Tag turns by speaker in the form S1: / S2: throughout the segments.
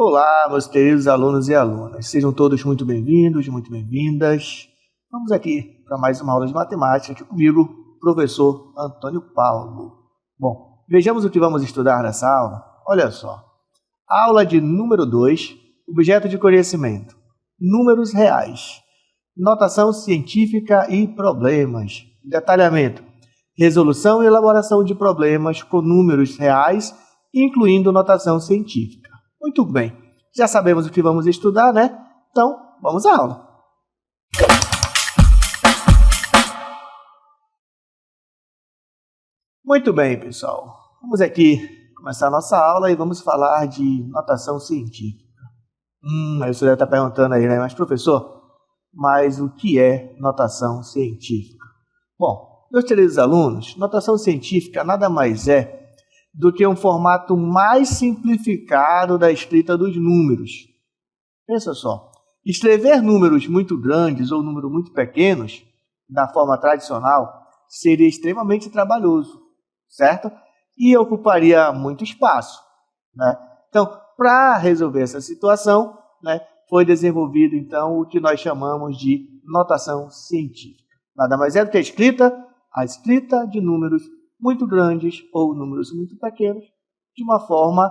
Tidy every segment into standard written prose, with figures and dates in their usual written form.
S1: Olá, meus queridos alunos e alunas. Sejam todos muito bem-vindos, muito bem-vindas. Vamos aqui para mais uma aula de matemática aqui comigo, professor Antônio Paulo. Bom, vejamos o que vamos estudar nessa aula. Olha só. Aula de número 2, objeto de conhecimento. Números reais. Notação científica e problemas. Detalhamento. Resolução e elaboração de problemas com números reais, incluindo notação científica. Muito bem. Já sabemos o que vamos estudar, né? Então, vamos à aula. Muito bem, pessoal. Vamos aqui começar a nossa aula e vamos falar de notação científica. Aí você deve estar perguntando aí, né? Mas, professor, mas o que é notação científica? Bom, meus queridos alunos, notação científica nada mais é do que um formato mais simplificado da escrita dos números. Pensa só, escrever números muito grandes ou números muito pequenos, da forma tradicional, seria extremamente trabalhoso, certo? E ocuparia muito espaço, né? Então, para resolver essa situação, né, foi desenvolvido, então, o que nós chamamos de notação científica. Nada mais é do que a escrita de números muito grandes ou números muito pequenos, de uma forma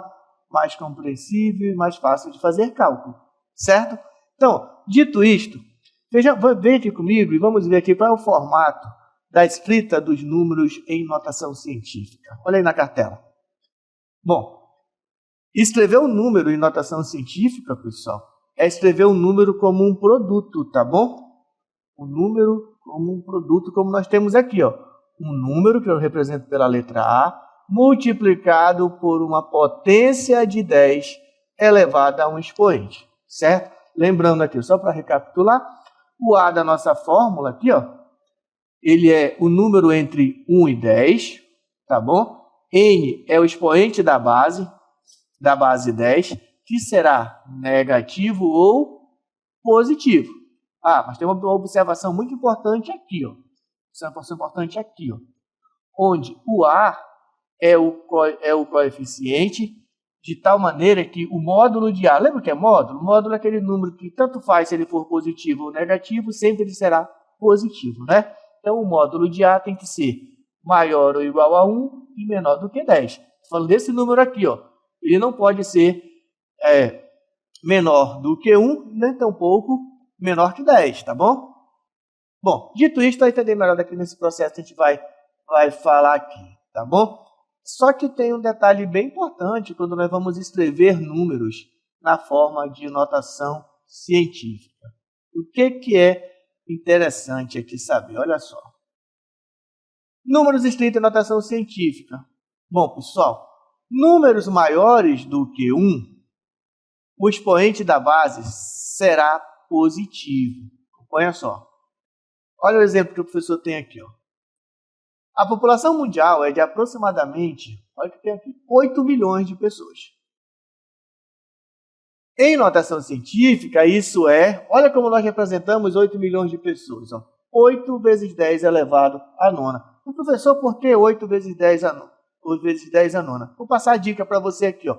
S1: mais compreensível e mais fácil de fazer cálculo, certo? Então, dito isto, vem aqui comigo e vamos ver aqui qual é o formato da escrita dos números em notação científica. Olha aí na cartela. Bom, escrever um número em notação científica, pessoal, é escrever um número como um produto, tá bom? O número como um produto, como nós temos aqui, ó. Um número, que eu represento pela letra A, multiplicado por uma potência de 10 elevada a um expoente, certo? Lembrando aqui, só para recapitular, o A da nossa fórmula aqui, ó, ele é o número entre 1 e 10, tá bom? N é o expoente da base 10, que será negativo ou positivo. Mas tem uma observação muito importante aqui, ó. Observação importante aqui, ó, onde o A é o coeficiente de tal maneira que o módulo de A, lembra o que é módulo? Módulo é aquele número que tanto faz se ele for positivo ou negativo, sempre ele será positivo, né? Então, o módulo de A tem que ser maior ou igual a 1 e menor do que 10. Estou falando desse número aqui, ó. Ele não pode ser menor do que 1, nem tampouco menor que 10, tá bom? Bom, dito isso, para entender melhor daqui nesse processo, a gente vai falar aqui, tá bom? Só que tem um detalhe bem importante quando nós vamos escrever números na forma de notação científica. O que é interessante aqui saber? Olha só. Números escritos em notação científica. Bom, pessoal, números maiores do que 1, o expoente da base será positivo. Olha só. Olha o exemplo que o professor tem aqui, ó. A população mundial é de aproximadamente, olha o que tem aqui, 8 milhões de pessoas. Em notação científica, isso é, olha como nós representamos 8 milhões de pessoas, ó. 8 vezes 10 elevado à nona. O professor, por que 8 vezes 10 a nona? 8 vezes 10 a nona. Vou passar a dica para você aqui, ó.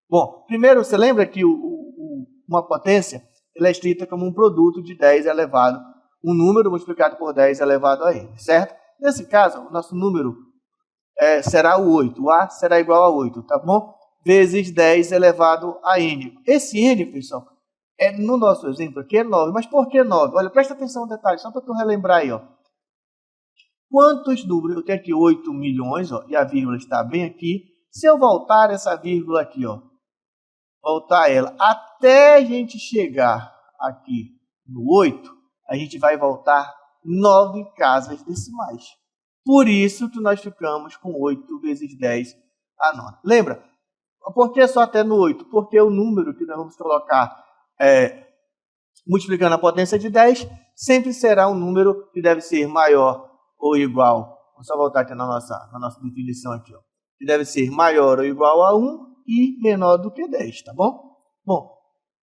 S1: Bom, primeiro, você lembra que uma potência ela é escrita como um produto de 10 elevado um número multiplicado por 10 elevado a n, certo? Nesse caso, o nosso número será o 8. O A será igual a 8, tá bom? Vezes 10 elevado a n. Esse n, pessoal, no nosso exemplo aqui é 9. Mas por que 9? Olha, presta atenção no detalhe, só para tu relembrar aí, ó. Quantos números? Eu tenho aqui 8 milhões, ó, e a vírgula está bem aqui. Se eu voltar essa vírgula aqui, ó, voltar ela até a gente chegar aqui no 8, a gente vai voltar 9 casas decimais. Por isso que nós ficamos com 8 vezes 10 a nona. Lembra? Por que só até no 8? Porque o número que nós vamos colocar multiplicando a potência de 10 sempre será um número que deve ser maior ou igual. Vou só voltar aqui na nossa definição aqui, ó. Que deve ser maior ou igual a 1 e menor do que 10, tá bom? Bom,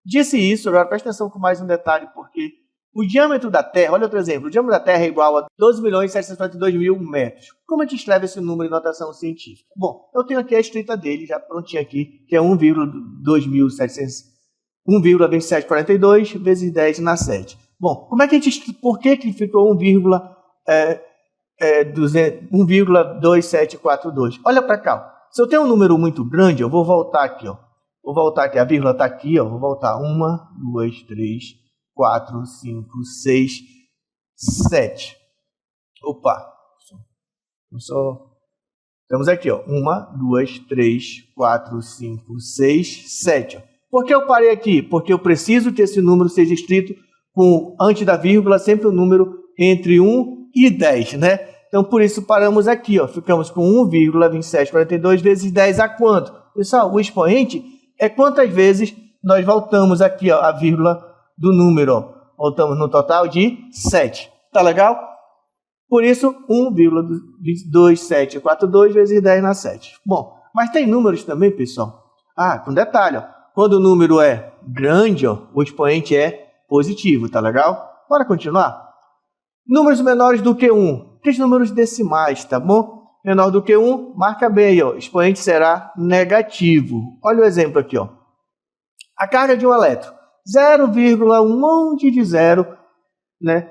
S1: disse isso, agora presta atenção com mais um detalhe, porque O diâmetro da Terra, olha outro exemplo, o diâmetro da Terra é igual a 12.742.000 metros. Como a gente escreve esse número em notação científica? Bom, eu tenho aqui a escrita dele, já prontinha aqui, que é 1,2742 vezes 10 na 7. Bom, como é que a gente, por que ficou 1,2742? Olha para cá, ó. Se eu tenho um número muito grande, eu vou voltar aqui, ó. Vou voltar aqui, a vírgula está aqui, ó. Vou voltar 1, 2, 3, 4, 5, 6, 7. Opa. Estamos aqui, ó. 1, 2, 3, 4, 5, 6, 7. Ó. Por que eu parei aqui? Porque eu preciso que esse número seja escrito com, antes da vírgula, sempre um número entre 1 e 10, né? Então, por isso, paramos aqui, ó. Ficamos com 1,2742 vezes 10 a quanto? Pessoal, o expoente é quantas vezes nós voltamos aqui, ó, a vírgula do número, ó. Voltamos no total de 7. Tá legal? Por isso, 1,2742 vezes 10 na 7. Bom, mas tem números também, pessoal. Com detalhe, ó. Quando o número é grande, ó, o expoente é positivo, tá legal? Bora continuar? Números menores do que 1. Aqueles números decimais, tá bom? Menor do que 1, marca bem aí, ó. O expoente será negativo. Olha o exemplo aqui, ó. A carga de um elétron, 0,1 monte de zero, né?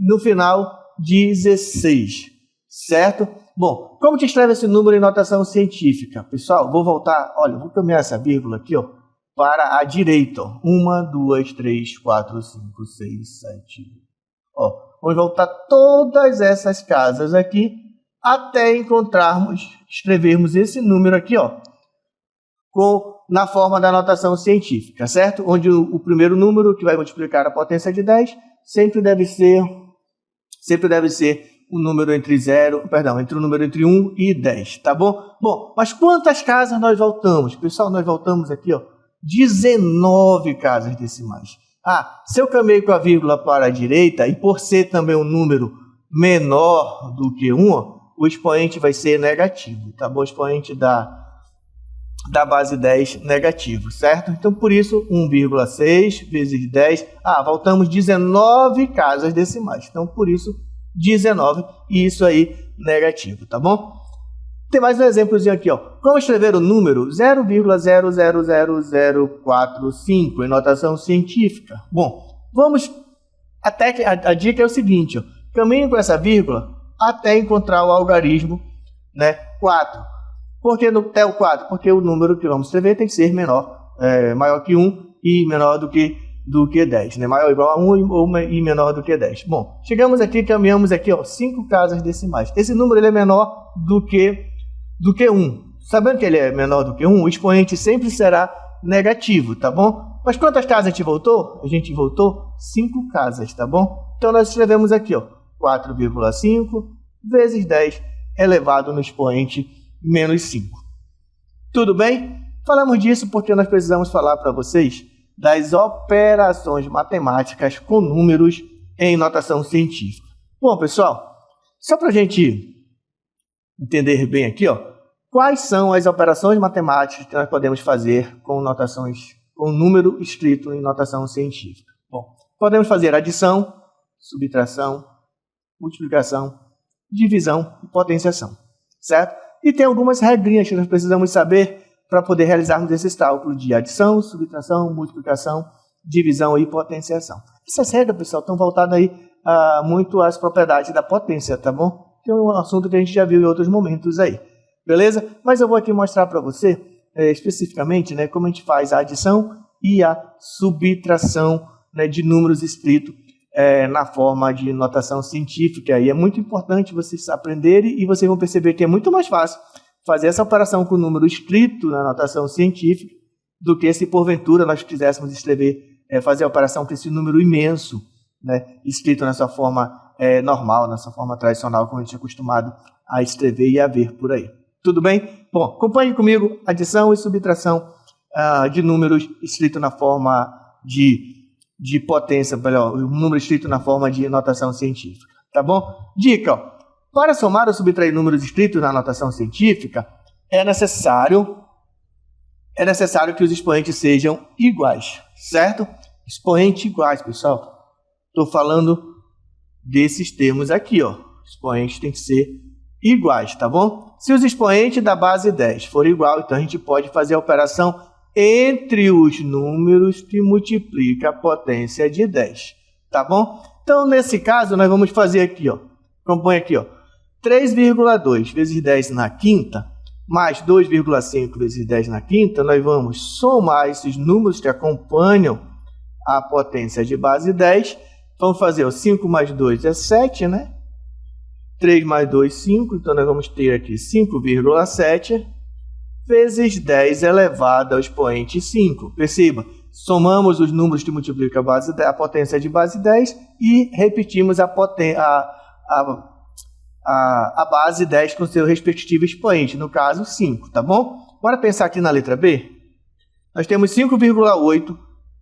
S1: No final, 16, certo? Bom, como te escreve esse número em notação científica? Pessoal, vou voltar, olha, vou caminhar essa vírgula aqui, ó, para a direita, ó. 1, 2, 3, 4, 5, 6, 7. Ó, vamos voltar todas essas casas aqui até escrevermos esse número aqui, ó, na forma da notação científica, certo? Onde o primeiro número que vai multiplicar a potência de 10 sempre deve ser um número entre um número entre 1 e 10, tá bom? Bom, mas quantas casas nós voltamos? Pessoal, nós voltamos aqui, ó, 19 casas decimais. Se eu caminhei com a vírgula para a direita, e por ser também um número menor do que 1, ó, o expoente vai ser negativo, tá bom? O expoente da base 10 negativo, certo? Então, por isso, 1,6 vezes 10, voltamos 19 casas decimais. Então, por isso, 19, e isso aí, negativo, tá bom? Tem mais um exemplozinho aqui, ó. Como escrever o número 0,000045 em notação científica? Bom, vamos até que a dica é o seguinte, ó. Caminhe com essa vírgula até encontrar o algarismo, né, 4. Por que até o 4? Porque o número que vamos escrever tem que ser maior que 1 e menor do que 10, né? Maior ou igual a 1 e menor do que 10. Bom, chegamos aqui, caminhamos aqui, ó, 5 casas decimais. Esse número ele é menor do que 1. Sabendo que ele é menor do que 1, o expoente sempre será negativo, tá bom? Mas quantas casas a gente voltou? A gente voltou 5 casas, tá bom? Então nós escrevemos aqui, ó, 4,5 vezes 10 elevado no expoente menos 5. Tudo bem? Falamos disso porque nós precisamos falar para vocês das operações matemáticas com números em notação científica. Bom, pessoal, só para a gente entender bem aqui, ó, quais são as operações matemáticas que nós podemos fazer com número escrito em notação científica. Bom, podemos fazer adição, subtração, multiplicação, divisão e potenciação, certo? E tem algumas regrinhas que nós precisamos saber para poder realizarmos esses cálculos de adição, subtração, multiplicação, divisão e potenciação. Essas regras, pessoal, estão voltadas aí muito às propriedades da potência, tá bom? Que é um assunto que a gente já viu em outros momentos aí, beleza? Mas eu vou aqui mostrar para você, especificamente, né, como a gente faz a adição e a subtração, né, de números escritos na forma de notação científica. E é muito importante vocês aprenderem e vocês vão perceber que é muito mais fácil fazer essa operação com o número escrito na notação científica do que se porventura nós quiséssemos fazer a operação com esse número imenso, né, escrito nessa forma normal, nessa forma tradicional, como a gente é acostumado a escrever e a ver por aí. Tudo bem? Bom, acompanhe comigo adição e subtração de números escritos na forma de potência, melhor, um número escrito na forma de notação científica, tá bom? Dica, ó, para somar ou subtrair números escritos na notação científica, é necessário que os expoentes sejam iguais, certo? Expoentes iguais, pessoal. Estou falando desses termos aqui, ó. Os expoentes têm que ser iguais, tá bom? Se os expoentes da base 10 forem igual, então a gente pode fazer a operação entre os números que multiplica a potência de 10, tá bom? Então, nesse caso, nós vamos fazer aqui, ó. Compõe aqui, ó. 3,2 vezes 10 na quinta, mais 2,5 vezes 10 na quinta, nós vamos somar esses números que acompanham a potência de base 10. Vamos fazer, ó, 5 mais 2 é 7, né? 3 mais 2, 5, então nós vamos ter aqui 5,7 vezes 10 elevado ao expoente 5. Perceba, somamos os números que multiplicam a potência de base 10 e repetimos a base 10 com seu respectivo expoente, no caso 5, tá bom? Bora pensar aqui na letra B? Nós temos 5,8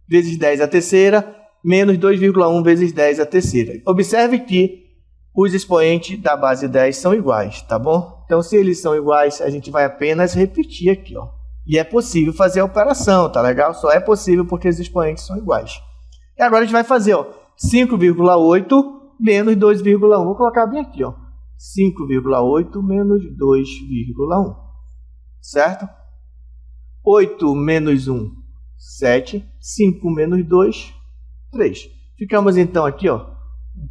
S1: vezes 10 à terceira, menos 2,1 vezes 10 à terceira. Observe que os expoentes da base 10 são iguais, tá bom? Então, se eles são iguais, a gente vai apenas repetir aqui, ó. E é possível fazer a operação, tá legal? Só é possível porque os expoentes são iguais. E agora a gente vai fazer, ó, 5,8 menos 2,1. Vou colocar bem aqui, ó. 5,8 menos 2,1. Certo? 8 menos 1, 7. 5 menos 2, 3. Ficamos então aqui, ó,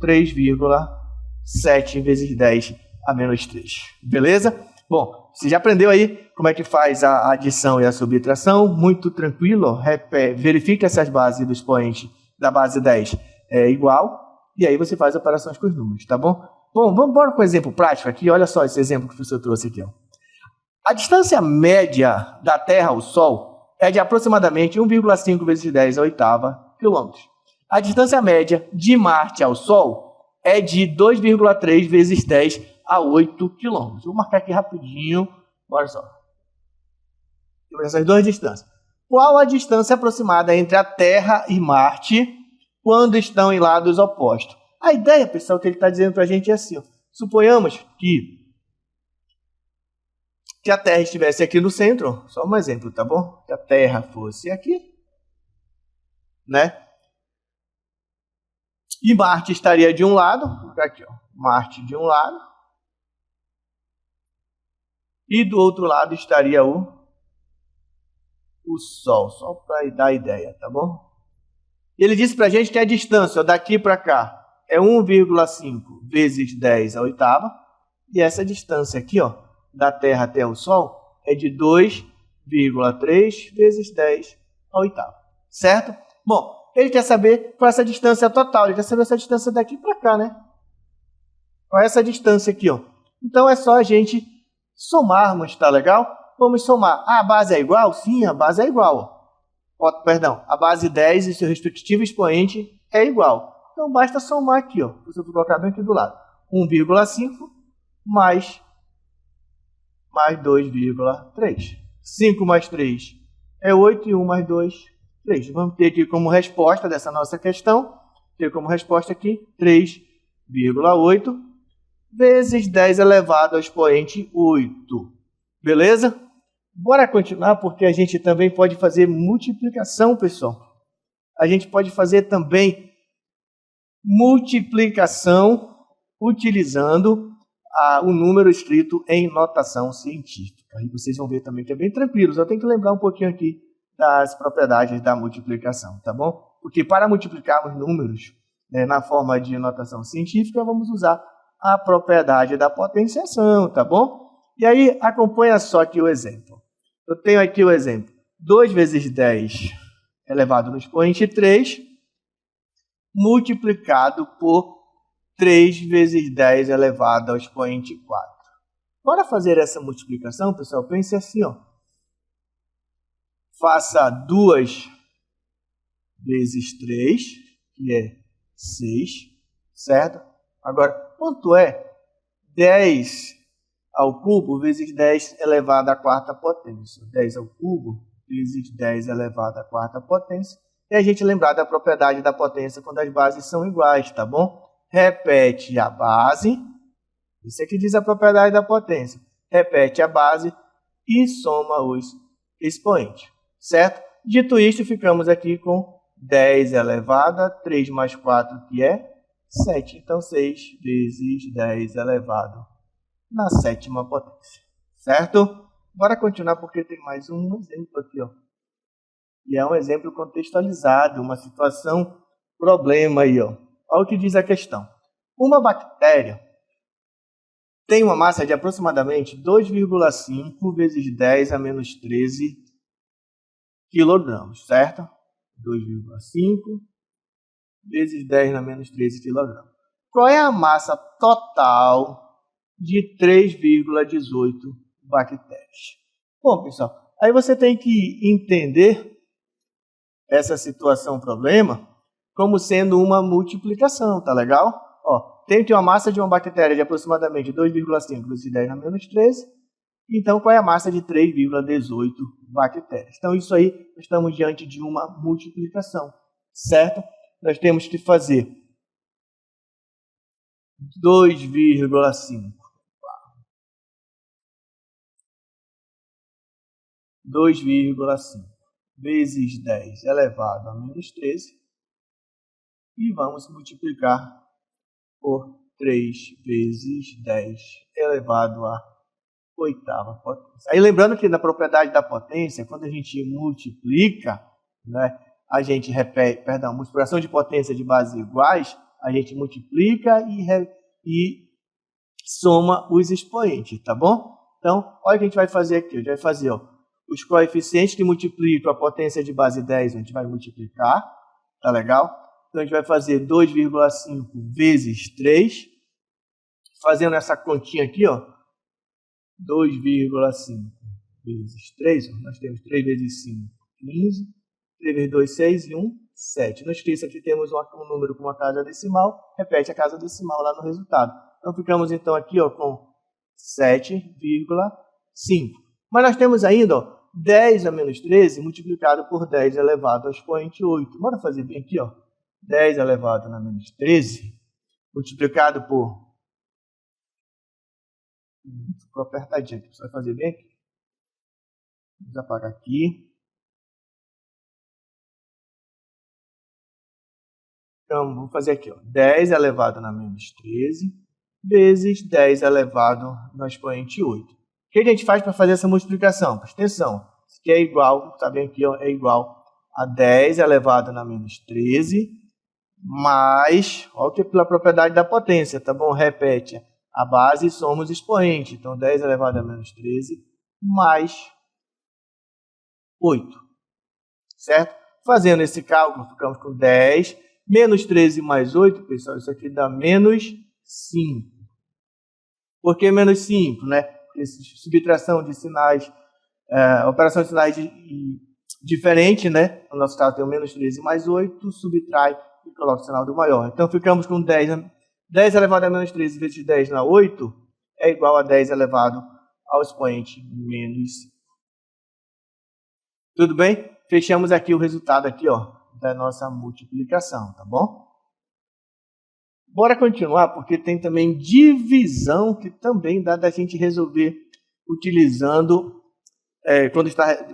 S1: 3,7 vezes 10 a menos 3. Beleza? Bom, você já aprendeu aí como é que faz a adição e a subtração? Muito tranquilo, ó. Verifique se as bases do expoente da base 10 é igual, e aí você faz operações com os números, tá bom? Bom, vamos embora com um exemplo prático aqui. Olha só esse exemplo que o professor trouxe aqui, ó. A distância média da Terra ao Sol é de aproximadamente 1,5 vezes 10 à oitava quilômetros. A distância média de Marte ao Sol é de 2,3 vezes 10 a 8 quilômetros. Vou marcar aqui rapidinho. Bora só. Temos essas duas distâncias. Qual a distância aproximada entre a Terra e Marte quando estão em lados opostos? A ideia, pessoal, que ele está dizendo para a gente é assim, ó. Suponhamos que a Terra estivesse aqui no centro, só um exemplo, tá bom? Que a Terra fosse aqui, né? E Marte estaria de um lado, aqui, ó, Marte de um lado, e do outro lado estaria o Sol, só para dar ideia, tá bom? Ele disse para a gente que a distância, ó, daqui para cá é 1,5 vezes 10 à oitava, e essa distância aqui, ó, da Terra até o Sol é de 2,3 vezes 10 à oitava, certo? Bom, ele quer saber qual é essa distância total, ele quer saber essa distância daqui para cá, né? Qual é essa distância aqui, ó? Então é só a gente somarmos, tá legal? Vamos somar. Ah, a base é igual? Sim, a base é igual. Perdão, a base 10 e seu respectivo expoente é igual. Então basta somar aqui, ó. Eu vou colocar bem aqui do lado. 1,5 mais 2,3. 5 mais 3 é 8 e 1 mais 2, 3. Vamos ter aqui como resposta dessa nossa questão, ter como resposta aqui 3,8 vezes 10 elevado ao expoente 8. Beleza? Bora continuar, porque a gente também pode fazer multiplicação, pessoal. A gente pode fazer também multiplicação utilizando o número escrito em notação científica. E vocês vão ver também que é bem tranquilo. Só tem que lembrar um pouquinho aqui das propriedades da multiplicação, tá bom? Porque para multiplicarmos números, né, na forma de notação científica, vamos usar a propriedade da potenciação, tá bom? E aí, acompanha só aqui o exemplo. Eu tenho aqui o exemplo. 2 vezes 10 elevado no expoente 3, multiplicado por 3 vezes 10 elevado ao expoente 4. Para fazer essa multiplicação, pessoal, pense assim, ó. Faça 2 vezes 3, que é 6, certo? Agora, quanto é 10 ao cubo vezes 10 elevado à quarta potência? 10 ao cubo vezes 10 elevado à quarta potência. E a gente lembrar da propriedade da potência quando as bases são iguais, tá bom? Repete a base, isso aqui diz a propriedade da potência. Repete a base e soma os expoentes, certo? Dito isto, ficamos aqui com 10 elevado a 3 mais 4, que é 7. Então, 6 vezes 10 elevado na sétima potência. Certo? Bora continuar porque tem mais um exemplo aqui, ó. E é um exemplo contextualizado, uma situação, problema aí, ó. Olha o que diz a questão. Uma bactéria tem uma massa de aproximadamente 2,5 vezes 10 a menos 13 quilogramas, certo? 2,5 vezes 10 a menos 13 quilogramas. Qual é a massa total de 3,18 bactérias? Bom, pessoal, aí você tem que entender essa situação, problema, como sendo uma multiplicação, tá legal? Ó, tem uma massa de uma bactéria de aproximadamente 2,5 vezes 10 a menos 13. Então, qual é a massa de 3,18 bactérias? Então, isso aí, nós estamos diante de uma multiplicação, certo? Nós temos que fazer 2,5 vezes 10 elevado a menos 13 e vamos multiplicar por 3 vezes 10 elevado a oitava potência. Aí lembrando que na propriedade da potência, quando a gente multiplica, né, a gente repete, multiplicação de potência de bases iguais, a gente multiplica e soma os expoentes, tá bom? Então, olha o que a gente vai fazer aqui. A gente vai fazer, ó, os coeficientes que multiplicam a potência de base 10, a gente vai multiplicar, tá legal? Então, a gente vai fazer 2,5 vezes 3, fazendo essa continha aqui, ó, 2,5 vezes 3, ó, nós temos 3 vezes 5, 15, 3 vezes 2, 6 e 1, 7. Não esqueça que temos um número com uma casa decimal, repete a casa decimal lá no resultado. Então, ficamos então aqui, ó, com 7,5. Mas nós temos ainda, ó, 10 a menos 13 multiplicado por 10 elevado ao expoente 8. Bora fazer bem aqui, ó. 10 elevado a menos 13 multiplicado por... Ficou apertadinho aqui. Você vai fazer bem aqui. Vamos apagar aqui. Então, vamos fazer aqui, ó. 10 elevado a menos 13 vezes 10 elevado ao expoente 8. O que a gente faz para fazer essa multiplicação? Presta atenção. Isso aqui é igual, está bem aqui, ó, é igual a 10 elevado a menos 13 mais, olha o que é pela propriedade da potência, tá bom? Repete, a base somos expoente. Então, 10 elevado a menos 13 mais 8, certo? Fazendo esse cálculo, ficamos com 10, menos 13 mais 8, pessoal, isso aqui dá menos 5. Por que menos 5, né? Porque subtração de sinais, operação de sinais diferente, né? No nosso caso tem o menos 13 mais 8, subtrai e coloca o sinal do maior. Então, ficamos com 10 elevado a menos 13 vezes 10 na 8 é igual a 10 elevado ao expoente menos 5. Tudo bem? Fechamos aqui o resultado aqui, ó, da nossa multiplicação, tá bom? Bora continuar, porque tem também divisão, que também dá da gente resolver utilizando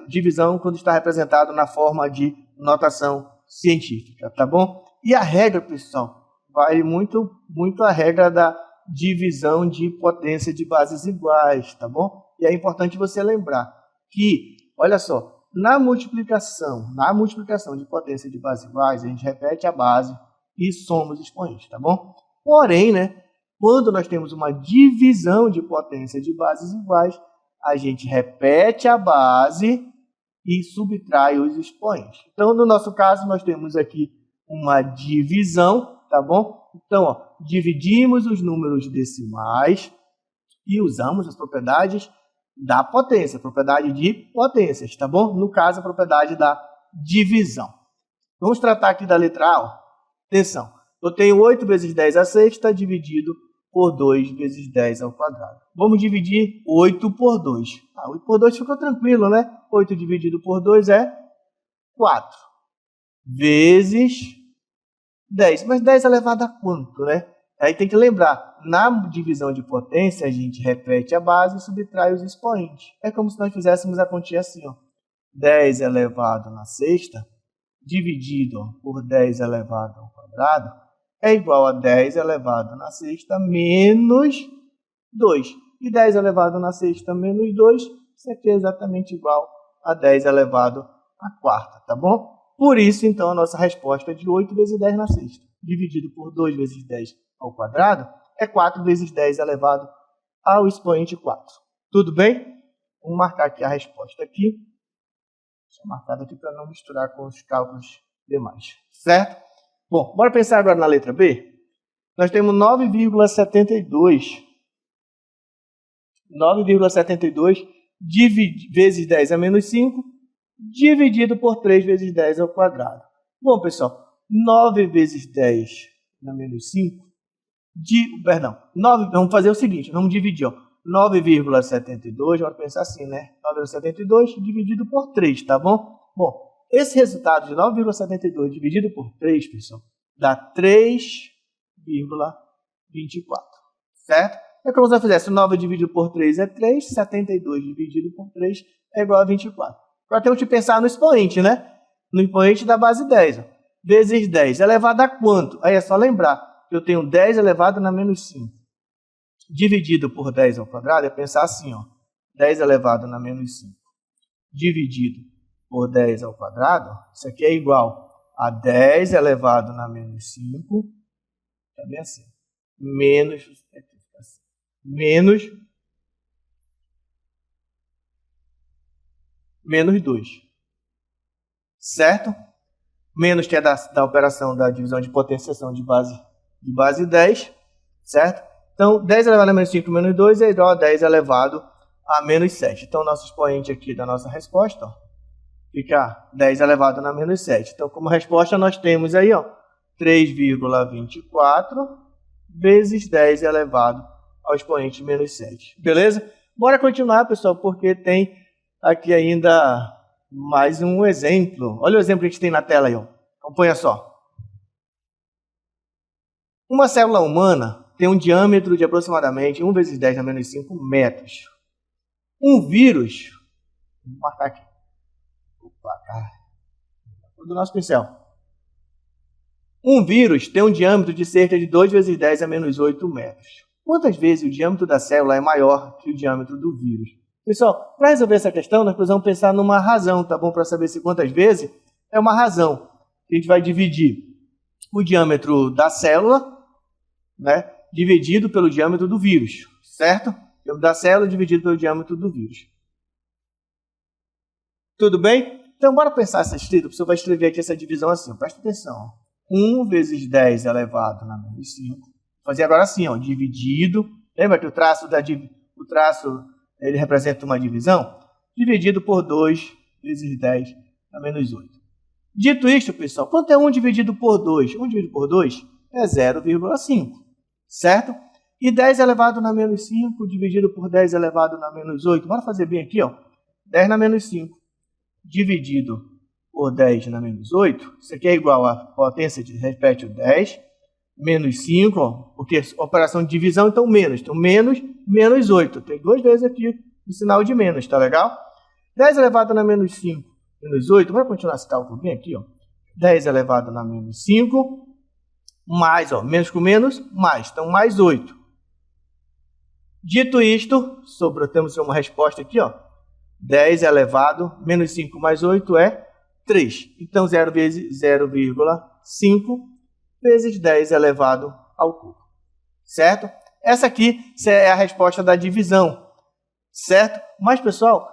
S1: divisão quando está representado na forma de notação científica, tá bom? E a regra, pessoal, vale muito a regra da divisão de potência de bases iguais, tá bom? E é importante você lembrar que, olha só, na multiplicação de potência de bases iguais, a gente repete a base e soma os expoentes, tá bom? Porém, né, quando nós temos uma divisão de potência de bases iguais, a gente repete a base e subtrai os expoentes. Então, no nosso caso, nós temos aqui uma divisão, tá bom? Então, ó, dividimos os números decimais e usamos as propriedades da potência, propriedade de potências, tá bom? No caso, a propriedade da divisão. Vamos tratar aqui da letra A, ó. Atenção, eu tenho 8 vezes 10 à sexta dividido por 2 vezes 10 ao quadrado. Vamos dividir 8 por 2. 8 por 2 ficou tranquilo, né? 8 dividido por 2 é 4. Vezes 10. Mas 10 elevado a quanto, né? Aí tem que lembrar, na divisão de potência, a gente repete a base e subtrai os expoentes. É como se nós fizéssemos a continha assim, ó. 10 elevado na sexta dividido por 10 elevado ao quadrado é igual a 10 elevado na sexta menos 2. E 10 elevado na sexta menos 2, isso aqui é exatamente igual a 10 elevado à quarta, tá bom? Por isso, então, a nossa resposta é de 8 vezes 10 na sexta, dividido por 2 vezes 10 ao quadrado, é 4 vezes 10 elevado ao expoente 4. Tudo bem? Vamos marcar aqui a resposta aqui. Deixa eu marcar aqui para não misturar com os cálculos demais, certo? Bom, bora pensar agora na letra B? Nós temos 9,72. 9,72 vezes 10 a menos 5, dividido por 3 vezes 10 ao quadrado. Bom, pessoal, 9 vezes 10 a menos 5, vamos fazer o seguinte, vamos dividir, ó, 9,72, vamos pensar assim, né? 9,72 dividido por 3, tá bom? Bom, esse resultado de 9,72 dividido por 3, pessoal, dá 3,24, certo? É como se eu fizesse 9 dividido por 3 é 3, 72 dividido por 3 é igual a 24. Agora temos que pensar no expoente, né? No expoente da base 10. Ó. Vezes 10 elevado a quanto? Aí é só lembrar que eu tenho 10 elevado na menos 5. Dividido por 10 ao quadrado é pensar assim, ó. 10 elevado na menos 5 dividido por 10 ao quadrado, isso aqui é igual a 10 elevado na menos 5, também assim, menos 2, certo? Menos que é da operação da divisão de potenciação de base 10, certo? Então, 10 elevado a menos 5 menos 2 é igual a 10 elevado a menos 7. Então, nosso expoente aqui da nossa resposta, ó, fica 10 elevado a menos 7. Então, como resposta, nós temos aí, ó, 3,24 vezes 10 elevado ao expoente menos 7. Beleza? Bora continuar, pessoal, porque tem aqui ainda mais um exemplo. Olha o exemplo que a gente tem na tela aí, ó. Acompanha só. Uma célula humana tem um diâmetro de aproximadamente 1 vezes 10 a menos 5 metros. Um vírus, vou marcar aqui, do nosso pincel. Um vírus tem um diâmetro de cerca de 2 vezes 10 a menos 8 metros. Quantas vezes o diâmetro da célula é maior que o diâmetro do vírus? Pessoal, para resolver essa questão, nós precisamos pensar numa razão, tá bom? Para saber se quantas vezes é uma razão. A gente vai dividir o diâmetro da célula, né, dividido pelo diâmetro do vírus, certo? O diâmetro da célula dividido pelo diâmetro do vírus. Tudo bem? Então, bora pensar essa escrita. O professor vai escrever aqui essa divisão assim. Presta atenção. 1 vezes 10 elevado na menos 5. Vou fazer agora assim, ó, dividido. Lembra que o traço ele representa uma divisão? Dividido por 2 vezes 10 a menos 8. Dito isto, pessoal, quanto é 1 dividido por 2? 1 dividido por 2 é 0,5, certo? E 10 elevado na menos 5 dividido por 10 elevado na menos 8. Bora fazer bem aqui, ó. 10 na menos 5 dividido por 10 na menos 8. Isso aqui é igual a potência de, repete, o 10 menos 5, ó, porque operação de divisão, então menos. Então, menos 8. Tem duas vezes aqui o sinal de menos, tá legal? 10 elevado na menos 5, menos 8. Vamos continuar esse cálculo bem aqui, ó. 10 elevado na menos 5, mais, ó, menos com menos, mais. Então, mais 8. Dito isto, temos uma resposta aqui, ó. 10 elevado, menos 5 mais 8 é 3. Então, 0,5 vezes 10 elevado ao cubo. Certo? Essa aqui é a resposta da divisão. Certo? Mas, pessoal,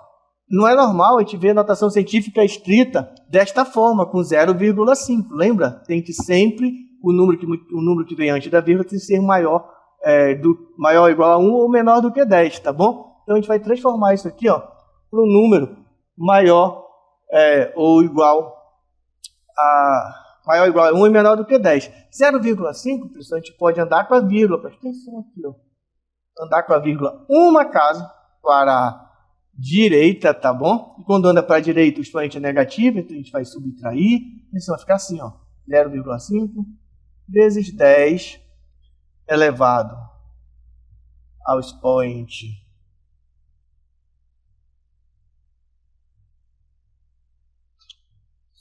S1: não é normal a gente ver a notação científica escrita desta forma, com 0,5. Lembra? Tem que sempre, o número que vem antes da vírgula tem que ser maior ou igual a 1 ou menor do que 10, tá bom? Então, a gente vai transformar isso aqui, ó, para um número maior ou igual a 1 e menor do que 10. 0,5, pessoal, a gente pode andar com a vírgula. Presta atenção aqui, ó. Andar com a vírgula uma casa para a direita, tá bom? E quando anda para a direita, o expoente é negativo, então a gente vai subtrair. Isso vai ficar assim, ó. 0,5 vezes 10 elevado ao expoente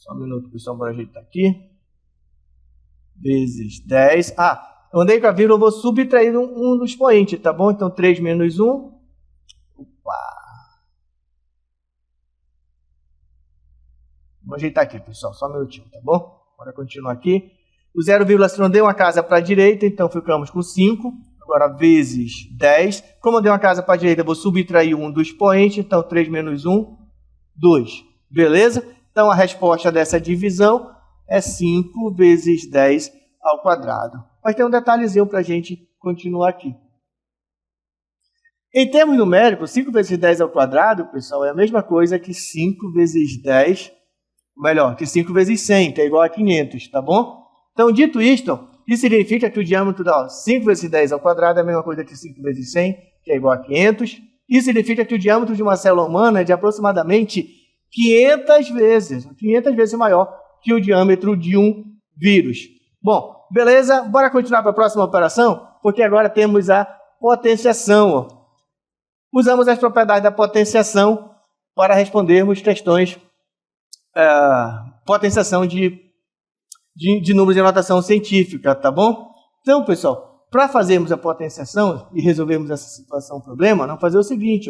S1: Só um minuto, pessoal, para ajeitar aqui. Vezes 10. Eu andei com a vírgula, eu vou subtrair um do expoente, tá bom? Então, 3 menos 1. Opa! Vou ajeitar aqui, pessoal, só um minutinho, tá bom? Bora continuar aqui. O 0,5 deu uma casa para a direita, então ficamos com 5. Agora, vezes 10. Como eu dei uma casa para a direita, eu vou subtrair um do expoente. Então, 3 menos 1, 2. Beleza? Então, a resposta dessa divisão é 5 vezes 10 ao quadrado. Mas tem um detalhezinho para a gente continuar aqui. Em termos numéricos, 5 vezes 10 ao quadrado, pessoal, é a mesma coisa que 5 vezes 10, melhor, que 5 vezes 100, que é igual a 500, tá bom? Então, dito isto, isso significa que o diâmetro da 5 vezes 10 ao quadrado é a mesma coisa que 5 vezes 100, que é igual a 500. Isso significa que o diâmetro de uma célula humana é de aproximadamente 500 vezes maior que o diâmetro de um vírus. Bom, beleza? Bora continuar para a próxima operação? Porque agora temos a potenciação. Usamos as propriedades da potenciação para respondermos questões, potenciação de números de notação científica, tá bom? Então, pessoal, para fazermos a potenciação e resolvermos essa situação, problema, vamos fazer o seguinte,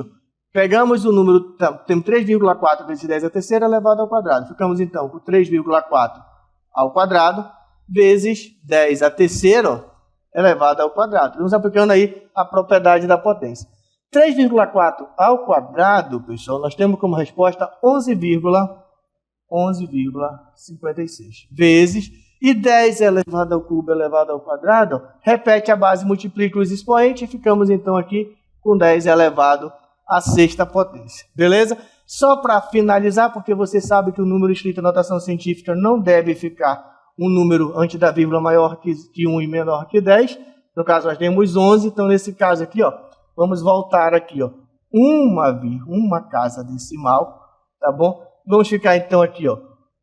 S1: pegamos o número, temos 3,4 vezes 10 à terceira elevado ao quadrado. Ficamos, então, com 3,4 ao quadrado vezes 10 à terceira elevado ao quadrado. Estamos aplicando aí a propriedade da potência. 3,4 ao quadrado, pessoal, nós temos como resposta 11,56 vezes, e 10 elevado ao cubo elevado ao quadrado, repete a base, multiplica os expoentes, e ficamos então aqui com 10 elevado à sexta potência. Beleza? Só para finalizar, porque você sabe que o número escrito em notação científica não deve ficar um número antes da vírgula maior que 1 e menor que 10. No caso, nós temos 11, então nesse caso aqui, vamos voltar aqui, uma casa decimal, tá bom? Vamos ficar então aqui,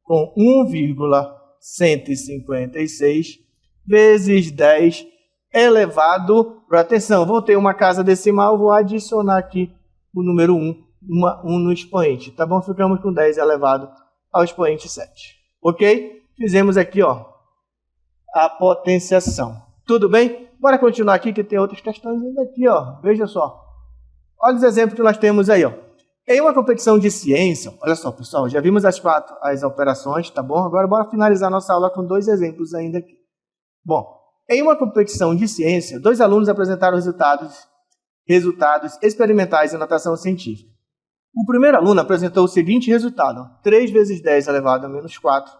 S1: com 1,156 vezes 10 elevado, atenção, vou ter uma casa decimal, vou adicionar aqui o número 1 no expoente, tá bom? Ficamos com 10 elevado ao expoente 7, ok? Fizemos aqui, a potenciação. Tudo bem? Bora continuar aqui, que tem outras questões ainda aqui, veja só. Olha os exemplos que nós temos aí, Em uma competição de ciência, olha só, pessoal, já vimos as operações, tá bom? Agora bora finalizar nossa aula com 2 exemplos ainda aqui. Bom, em uma competição de ciência, 2 alunos apresentaram resultados experimentais em notação científica. O primeiro aluno apresentou o seguinte resultado, 3 vezes 10 elevado a menos 4.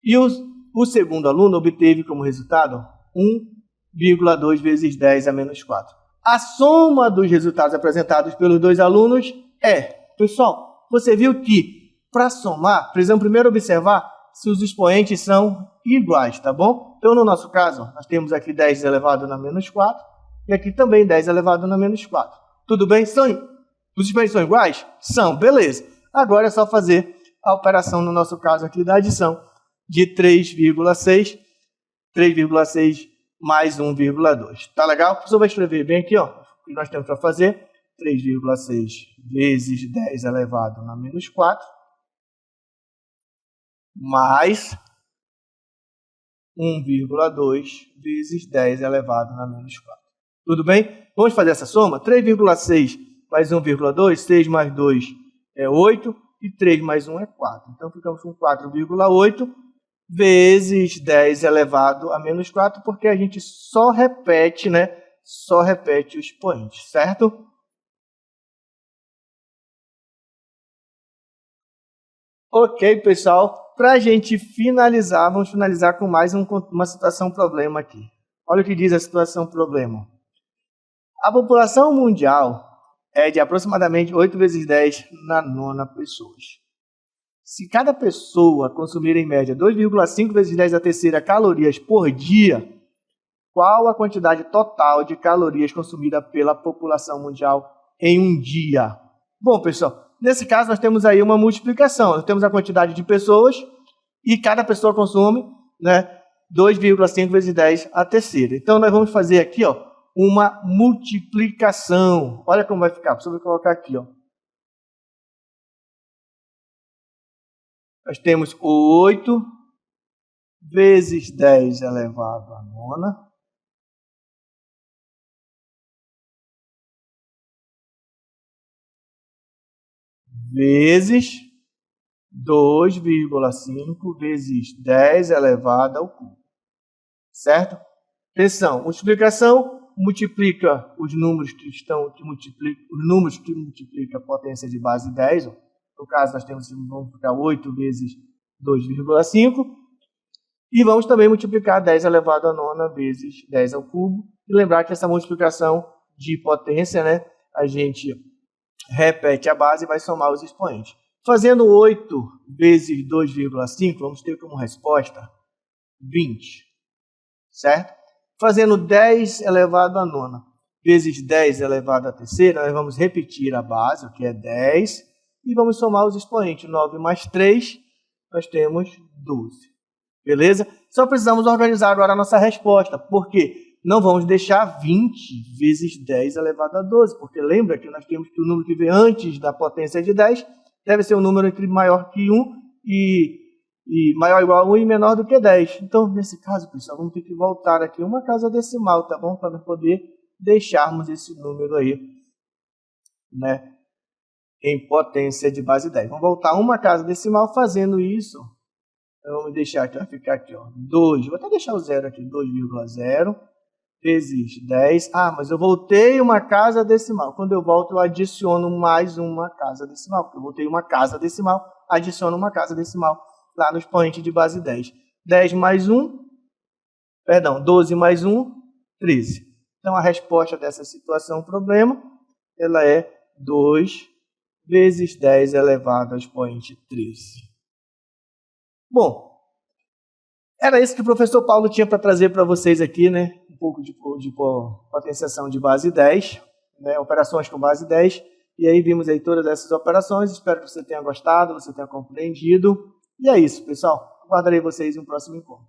S1: E o segundo aluno obteve como resultado 1,2 vezes 10 a menos 4. A soma dos resultados apresentados pelos 2 alunos pessoal, você viu que para somar, precisamos primeiro observar se os expoentes são iguais, tá bom? Então, no nosso caso, nós temos aqui 10 elevado a menos 4 e aqui também 10 elevado a menos 4. Tudo bem? Os expoentes são iguais? São, beleza. Agora é só fazer a operação, no nosso caso aqui, da adição de 3,6 mais 1,2. Tá legal? O professor vai escrever bem aqui, o que nós temos para fazer. 3,6 vezes 10 elevado a menos 4, mais 1,2 vezes 10 elevado a menos 4. Tudo bem? Vamos fazer essa soma? 3,6 mais 1,2, 6 mais 2 é 8, e 3 mais 1 é 4. Então, ficamos com 4,8 vezes 10 elevado a menos 4, porque a gente só repete, Só repete o expoente, certo? Ok, pessoal. Para a gente finalizar, vamos finalizar com mais uma situação problema aqui. Olha o que diz a situação problema. A população mundial é de aproximadamente 8 vezes 10 na nona pessoas. Se cada pessoa consumir em média 2,5 vezes 10 a terceira calorias por dia, qual a quantidade total de calorias consumida pela população mundial em um dia? Bom, pessoal, nesse caso nós temos aí uma multiplicação. Nós temos a quantidade de pessoas e cada pessoa consome 2,5 vezes 10 a terceira. Então nós vamos fazer aqui uma multiplicação. Olha como vai ficar. A pessoa vai colocar aqui. Nós temos 8 vezes 10 elevado à nona, vezes 2,5 vezes 10 elevado ao cubo. Certo? Atenção, multiplicação multiplica os números que multiplicam a potência de base 10. No caso, nós vamos multiplicar 8 vezes 2,5. E vamos também multiplicar 10 elevado à nona vezes 10 ao cubo. E lembrar que essa multiplicação de potência, né, a gente repete a base e vai somar os expoentes. Fazendo 8 vezes 2,5, vamos ter como resposta 20. Certo? Fazendo 10 elevado à nona vezes 10 elevado à terceira, nós vamos repetir a base, o que é 10, e vamos somar os expoentes. 9 mais 3, nós temos 12. Beleza? Só precisamos organizar agora a nossa resposta, porque não vamos deixar 20 vezes 10 elevado a 12, porque lembra que nós temos que o número que vem antes da potência de 10 deve ser um número entre maior que 1 e maior ou igual a 1 e menor do que 10. Então, nesse caso, pessoal, vamos ter que voltar aqui uma casa decimal, tá bom? Para poder deixarmos esse número aí, né, em potência de base 10. Vamos voltar uma casa decimal fazendo isso. Então, vamos deixar aqui, vai ficar aqui, ó, 2. Vou até deixar o zero aqui, 2,0 vezes 10. Ah, mas eu voltei uma casa decimal. Quando eu volto, eu adiciono mais uma casa decimal. Porque eu voltei uma casa decimal, adiciono uma casa decimal lá no expoente de base 10. 10 mais 1, perdão, 12 mais 1, 13. Então, a resposta dessa situação, problema, ela é 2 vezes 10 elevado ao expoente 13. Bom, era isso que o professor Paulo tinha para trazer para vocês aqui, né? Um pouco de potenciação de base 10, né? Operações com base 10. E aí vimos aí todas essas operações. Espero que você tenha gostado, você tenha compreendido. E é isso, pessoal. Aguardarei vocês em um próximo encontro.